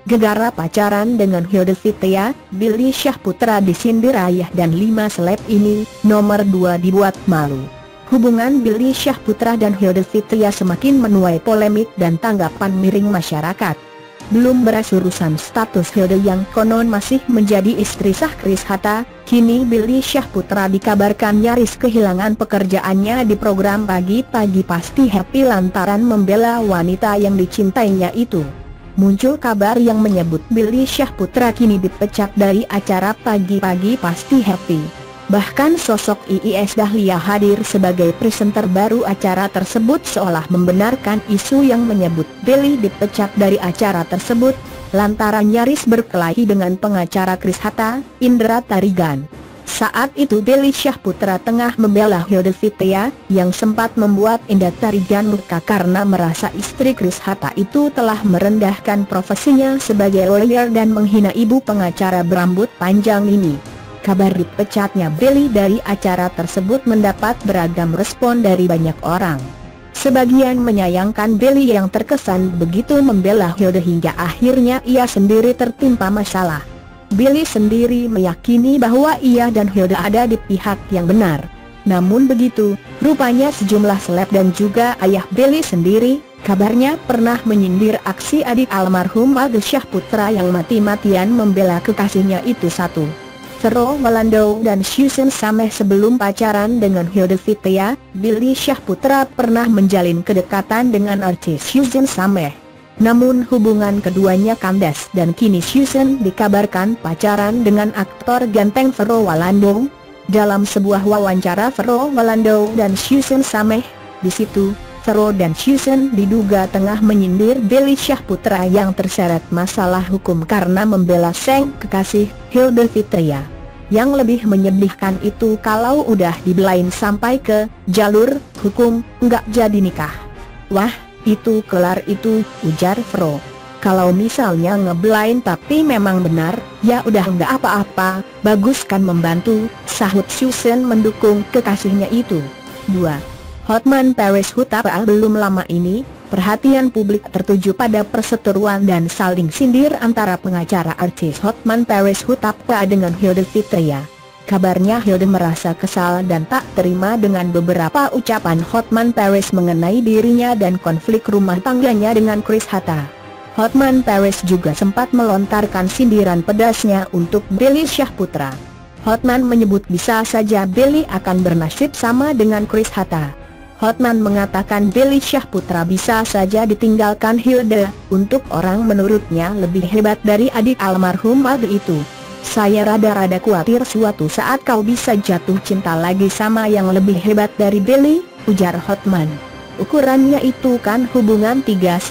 Gegara pacaran dengan Hilda Fitria, Billy Syahputra disindir ayah dan 5 seleb ini. Nomor 2 dibuat malu. Hubungan Billy Syahputra dan Hilda Fitria semakin menuai polemik dan tanggapan miring masyarakat. Belum beres urusan status Hilda yang konon masih menjadi istri sah Kris Hatta, kini Billy Syahputra dikabarkan nyaris kehilangan pekerjaannya di program Pagi-Pagi Pasti Happy lantaran membela wanita yang dicintainya itu. Muncul kabar yang menyebut Billy Syahputra kini dipecat dari acara Pagi-Pagi Pasti Happy. Bahkan sosok Iis Dahlia hadir sebagai presenter baru acara tersebut seolah membenarkan isu yang menyebut Billy dipecat dari acara tersebut, lantaran nyaris berkelahi dengan pengacara Kris Hatta, Indra Tarigan. Saat itu Billy Syahputra tengah membela Hilda Fitria, yang sempat membuat Indra Tarigan murka karena merasa istri Kris Hatta itu telah merendahkan profesinya sebagai lawyer dan menghina ibu pengacara berambut panjang ini. Kabar dipecatnya Billy dari acara tersebut mendapat beragam respon dari banyak orang. Sebagian menyayangkan Billy yang terkesan begitu membela Hilda hingga akhirnya ia sendiri tertimpa masalah. Billy sendiri meyakini bahwa ia dan Hilda ada di pihak yang benar. Namun begitu, rupanya sejumlah seleb dan juga ayah Billy sendiri, kabarnya pernah menyindir aksi adik almarhum Billy Syahputra yang mati-matian membela kekasihnya itu satu. Vero Walando dan Susan Sameh. Sebelum pacaran dengan Hilda Fitria, Billy Syahputra pernah menjalin kedekatan dengan artis Susan Sameh. Namun hubungan keduanya kandas dan kini Susan dikabarkan pacaran dengan aktor ganteng Vero Walando. Dalam sebuah wawancara Vero Walando dan Susan Sameh, di situ Vero dan Susan diduga tengah menyindir Billy Syahputra yang terseret masalah hukum karena membela sang kekasih Hilda Fitria. Yang lebih menyedihkan itu kalau udah dibelain sampai ke jalur hukum, nggak jadi nikah. Wah, itu kelar itu, ujar Vero. Kalau misalnya ngebelain tapi memang benar, ya udah nggak apa-apa, bagus kan membantu, sahut Susan mendukung kekasihnya itu. 2. Hotman Paris Hutapea. Belum lama ini, perhatian publik tertuju pada perseteruan dan saling sindir antara pengacara artis Hotman Paris Hutapea dengan Hilda Fitria. Kabarnya Hilda merasa kesal dan tak terima dengan beberapa ucapan Hotman Paris mengenai dirinya dan konflik rumah tangganya dengan Kris Hatta. Hotman Paris juga sempat melontarkan sindiran pedasnya untuk Billy Syahputra. Hotman menyebut bisa saja Billy akan bernasib sama dengan Kris Hatta. Hotman mengatakan Billy Syahputra bisa saja ditinggalkan Hilda, untuk orang menurutnya lebih hebat dari adik almarhum Billy itu. Saya rada-rada khawatir suatu saat kau bisa jatuh cinta lagi sama yang lebih hebat dari Billy, ujar Hotman. Ukurannya itu kan hubungan 3-5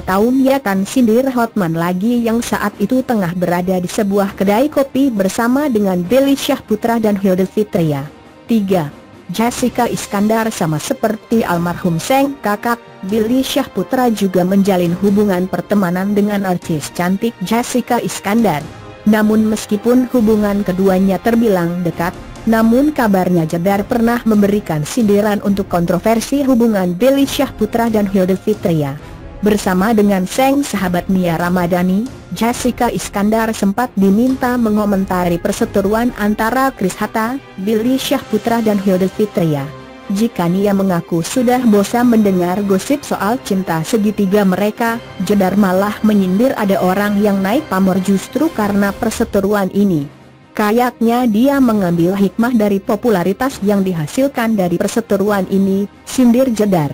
tahun ya kan, sindir Hotman lagi yang saat itu tengah berada di sebuah kedai kopi bersama dengan Billy Syahputra dan Hilda Fitria. 3. Jessica Iskandar. Sama seperti almarhum sang kakak, Billy Syahputra juga menjalin hubungan pertemanan dengan artis cantik Jessica Iskandar. Namun meskipun hubungan keduanya terbilang dekat, namun kabarnya Jedar pernah memberikan sindiran untuk kontroversi hubungan Billy Syahputra dan Hilda Fitria. Bersama dengan sang sahabat Nia Ramadhani, Jessica Iskandar sempat diminta mengomentari perseteruan antara Kris Hatta, Billy Syahputra dan Hilda Fitria. Jika Nia mengaku sudah bosan mendengar gosip soal cinta segitiga mereka, Jedar malah menyindir ada orang yang naik pamor justru karena perseteruan ini. Kayaknya dia mengambil hikmah dari popularitas yang dihasilkan dari perseteruan ini, sindir Jedar.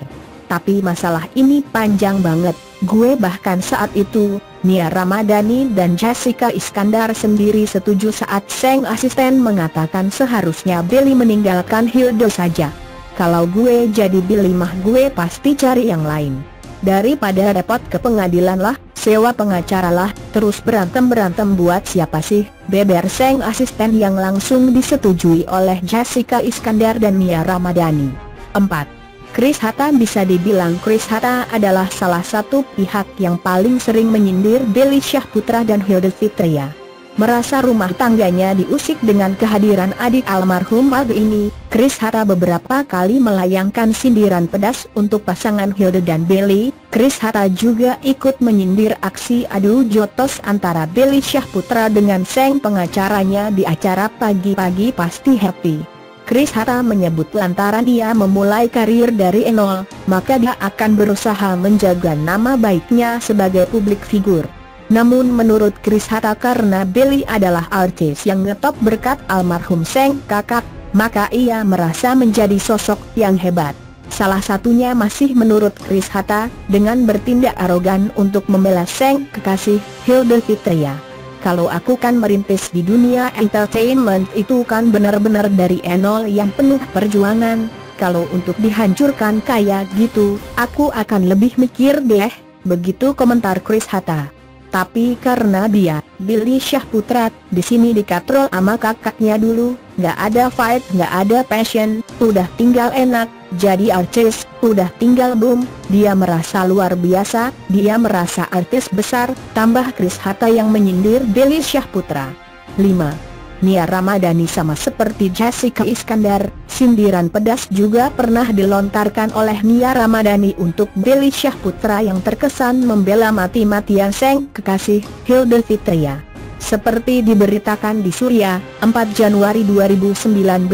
Tapi masalah ini panjang banget, gue bahkan saat itu, Nia Ramadhani dan Jessica Iskandar sendiri setuju saat sang asisten mengatakan seharusnya Billy meninggalkan Hilda saja. Kalau gue jadi Billy mah gue pasti cari yang lain. Daripada repot ke pengadilan lah, sewa pengacara lah, terus berantem buat siapa sih, beber sang asisten yang langsung disetujui oleh Jessica Iskandar dan Nia Ramadhani. 4. Kris Hatta. Bisa dibilang Kris Hatta adalah salah satu pihak yang paling sering menyindir Billy Syahputra dan Hilda Fitria. Merasa rumah tangganya diusik dengan kehadiran adik almarhum Alge ini, Chris Hata beberapa kali melayangkan sindiran pedas untuk pasangan Hilde dan Billy. Chris Hata juga ikut menyindir aksi adu jotos antara Billy Syahputra dengan Seng pengacaranya di acara Pagi-Pagi Pasti Happy. Chris Hata menyebut lantaran ia memulai karir dari nol, maka dia akan berusaha menjaga nama baiknya sebagai publik figur. Namun menurut Chris Hata, karena Billy adalah artis yang ngetop berkat almarhum Seng kakak, maka ia merasa menjadi sosok yang hebat. Salah satunya masih menurut Chris Hata, dengan bertindak arogan untuk membela Seng kekasih, Hilde Fitria. Kalau aku kan merintis di dunia entertainment itu kan benar-benar dari nol yang penuh perjuangan. Kalau untuk dihancurkan kayak gitu, aku akan lebih mikir deh, begitu komentar Chris Hata. Tapi karena dia, Billy Syahputra, di sini dikatrol sama kakaknya dulu, nggak ada fight, nggak ada passion, udah tinggal enak, jadi artis, udah tinggal boom, dia merasa luar biasa, dia merasa artis besar, tambah Chris Hata yang menyindir Billy Syahputra. 5. Nia Ramadhani sama seperti Jessica Iskandar, sindiran pedas juga pernah dilontarkan oleh Nia Ramadhani untuk Billy Syahputra yang terkesan membela mati-matian Seng kekasih, Hilde Fitria. Seperti diberitakan di Surya, 4 Januari 2019,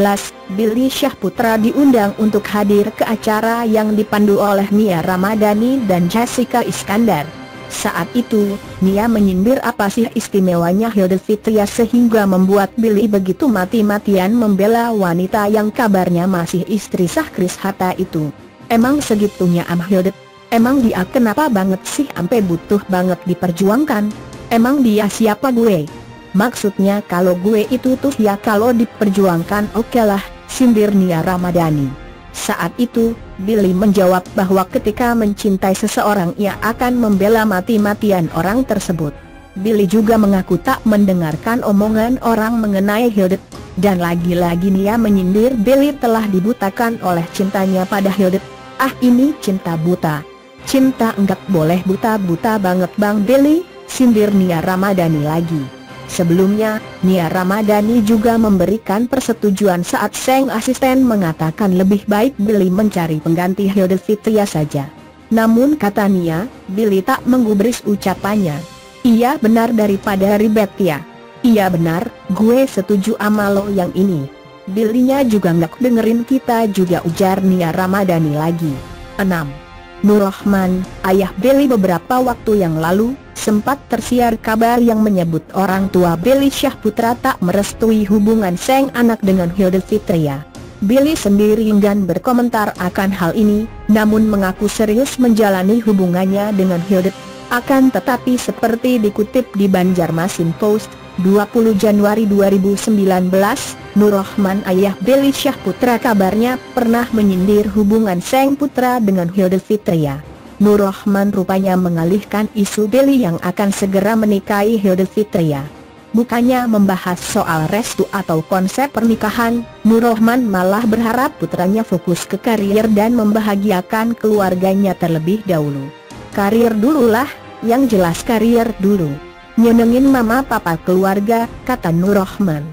Billy Syahputra diundang untuk hadir ke acara yang dipandu oleh Nia Ramadhani dan Jessica Iskandar. Saat itu, Nia menyindir apa sih istimewanya Hilde Fitria sehingga membuat Billy begitu mati-matian membela wanita yang kabarnya masih istri sah Chris Hata itu. Emang segitunya Hilde? Emang dia kenapa banget sih ampe butuh banget diperjuangkan? Emang dia siapa gue? Maksudnya kalau gue itu tuh ya kalau diperjuangkan okelah, sindir Nia Ramadhani. Saat itu, Billy menjawab bahwa ketika mencintai seseorang ia akan membela mati-matian orang tersebut. Billy juga mengaku tak mendengarkan omongan orang mengenai Hilde, dan lagi-lagi Nia menyindir Billy telah dibutakan oleh cintanya pada Hilde. Ah, ini cinta buta. Cinta enggak boleh buta-buta banget Bang Billy, sindir Nia Ramadhani lagi. Sebelumnya, Nia Ramadhani juga memberikan persetujuan saat Seng asisten mengatakan lebih baik Billy mencari pengganti Hilde Fitria saja. Namun kata Nia, Billy tak menggubris ucapannya. Iya benar daripada ribet ya. Iya benar, gue setuju ama lo yang ini. Billy-nya juga nggak dengerin kita juga, ujar Nia Ramadhani lagi. 6. Nur Rahman, ayah Billy, beberapa waktu yang lalu sempat tersiar kabar yang menyebut orang tua Billy Syahputra tak merestui hubungan Seng anak dengan Hilde Fitria. Billy sendiri enggan berkomentar akan hal ini, namun mengaku serius menjalani hubungannya dengan Hilde. Akan tetapi seperti dikutip di Banjarmasin Post, 20 Januari 2019, Nur Rahman ayah Billy Syahputra kabarnya pernah menyindir hubungan Seng Putra dengan Hilde Fitria. Nur Rahman rupanya mengalihkan isu Billy yang akan segera menikahi Hilde Fitria. Bukannya membahas soal restu atau konsep pernikahan, Nur Rahman malah berharap putranya fokus ke karier dan membahagiakan keluarganya terlebih dahulu. Karier dululah, yang jelas karier dulu. Nyenengin mama papa keluarga, kata Nur Rahman.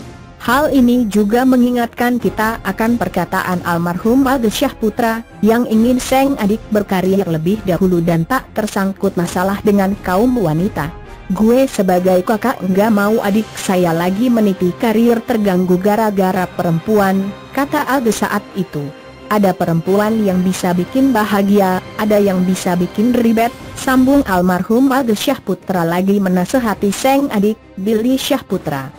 Hal ini juga mengingatkan kita akan perkataan almarhum Alge Syahputra, yang ingin Seng adik berkarier lebih dahulu dan tak tersangkut masalah dengan kaum wanita. Gue sebagai kakak enggak mau adik saya lagi meniti karier terganggu gara-gara perempuan, kata Alge saat itu. Ada perempuan yang bisa bikin bahagia, ada yang bisa bikin ribet, sambung almarhum Alge Syahputra lagi menasehati Seng adik, Billy Syahputra.